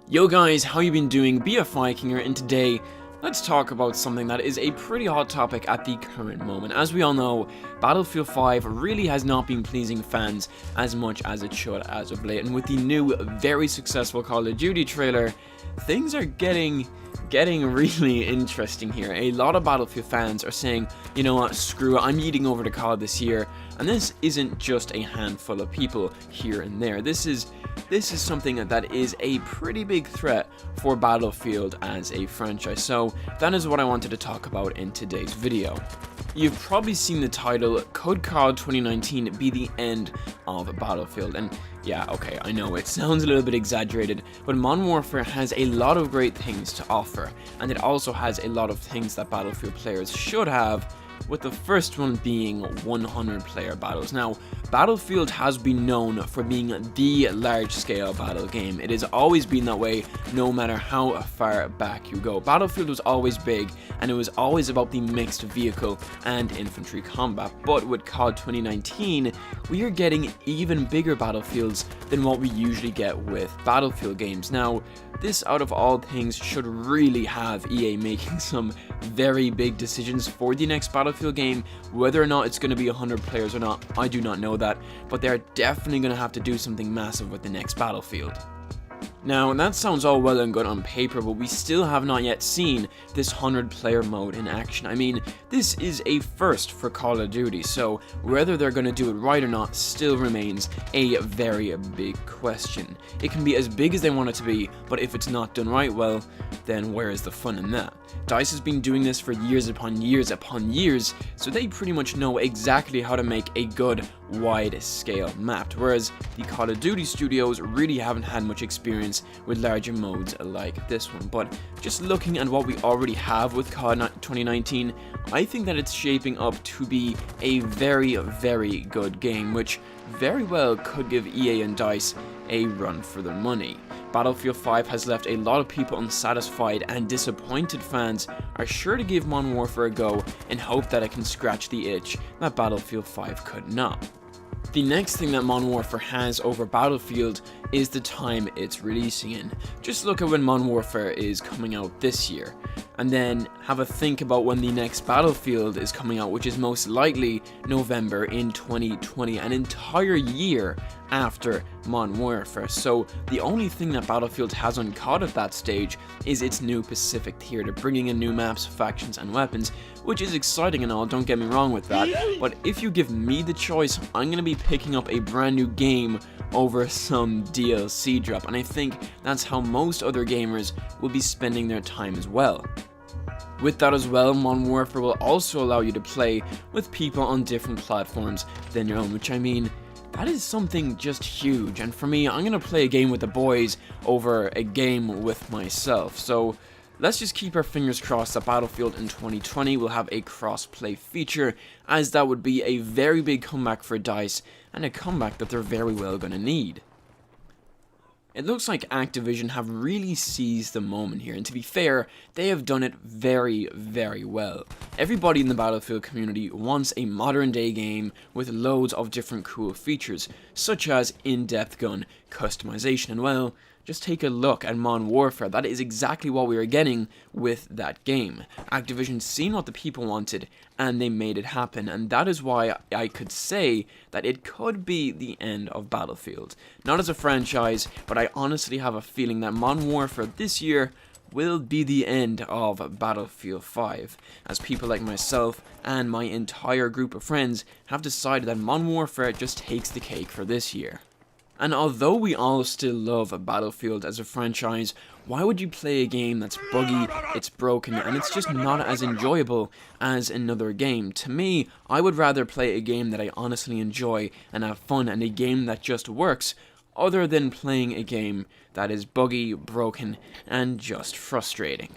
Yo guys, how you been doing? BFViking here, and today let's talk about something that is a pretty hot topic at the current moment. As we all know, Battlefield 5 really has not been pleasing fans as much as it should as of late, and with the new, very successful Call of Duty trailer, things are getting really interesting here. A lot of Battlefield fans are saying, you know what, screw it, I'm eating over the COD this year, and this isn't just a handful of people here and there. This is something that is a pretty big threat for Battlefield as a franchise. So that is what I wanted to talk about in today's video. You've probably seen the title, Could COD 2019 be the end of Battlefield? And yeah, okay, I know it sounds a little bit exaggerated, but Modern Warfare has a lot of great things to offer, and it also has a lot of things that Battlefield players should have, with the first one being 100 player battles. Now, Battlefield has been known for being the large-scale battle game. It has always been that way, no matter how far back you go. Battlefield was always big, and it was always about the mixed vehicle and infantry combat. But with COD 2019, we are getting even bigger battlefields than what we usually get with Battlefield games. Now, this, out of all things, should really have EA making some very big decisions for the next Battlefield game. Whether or not it's going to be 100 players or not, I do not know that, but they're definitely going to have to do something massive with the next Battlefield. Now, that sounds all well and good on paper, but we still have not yet seen this 100 player mode in action. I mean, this is a first for Call of Duty, so whether they're going to do it right or not still remains a very big question. It can be as big as they want it to be, but if it's not done right, well, then where is the fun in that? DICE has been doing this for years upon years upon years, so they pretty much know exactly how to make a good wide-scale map, whereas the Call of Duty studios really haven't had much experience with larger modes like this one. But just looking at what we already have with COD 2019, I think that it's shaping up to be a very good game, which very well could give EA and DICE a run for their money. Battlefield 5 has left a lot of people unsatisfied, and disappointed fans are sure to give Modern Warfare a go and hope that it can scratch the itch that Battlefield 5 could not. The next thing that Modern Warfare has over Battlefield is the time it's releasing in. Just look at when Modern Warfare is coming out this year, and then have a think about when the next Battlefield is coming out, which is most likely November in 2020, an entire year after Modern Warfare. So the only thing that Battlefield has on COD at that stage is its new Pacific Theater, bringing in new maps, factions, and weapons, which is exciting and all, don't get me wrong with that, but if you give me the choice, I'm going to be picking up a brand new game over some DLC drop, and I think that's how most other gamers will be spending their time as well. With that as well, Modern Warfare will also allow you to play with people on different platforms than your own, which, I mean, that is something just huge, and for me, I'm going to play a game with the boys over a game with myself. So let's just keep our fingers crossed that Battlefield in 2020 will have a cross-play feature, as that would be a very big comeback for DICE, and a comeback that they're very well going to need. It looks like Activision have really seized the moment here, and to be fair, they have done it very well. Everybody in the Battlefield community wants a modern day game with loads of different cool features, such as in-depth gun customization, and well, just take a look at Modern Warfare. That is exactly what we are getting with that game. Activision seen what the people wanted, and they made it happen, and that is why I could say that it could be the end of Battlefield. Not as a franchise, but I honestly have a feeling that Modern Warfare this year will be the end of Battlefield 5, as people like myself and my entire group of friends have decided that Modern Warfare just takes the cake for this year. And although we all still love Battlefield as a franchise, why would you play a game that's buggy, it's broken, and it's just not as enjoyable as another game? To me, I would rather play a game that I honestly enjoy and have fun, and a game that just works, other than playing a game that is buggy, broken, and just frustrating.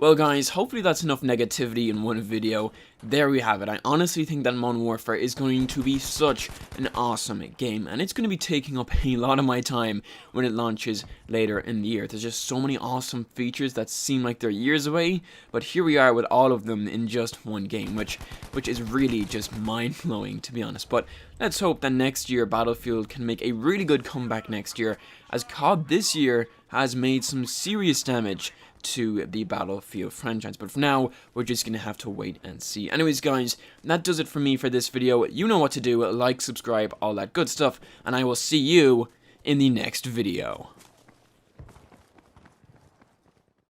Well guys, hopefully that's enough negativity in one video. There we have it. I honestly think that Modern Warfare is going to be such an awesome game, and it's going to be taking up a lot of my time when it launches later in the year. There's just so many awesome features that seem like they're years away, but here we are with all of them in just one game, which is really just mind-blowing, to be honest. But let's hope that next year Battlefield can make a really good comeback next year, as COD this year has made some serious damage to the Battlefield franchise. But for now, we're just gonna have to wait and see. Anyways guys, that does it for me for this video. You know what to do, like, subscribe, all that good stuff, and I will see you in the next video.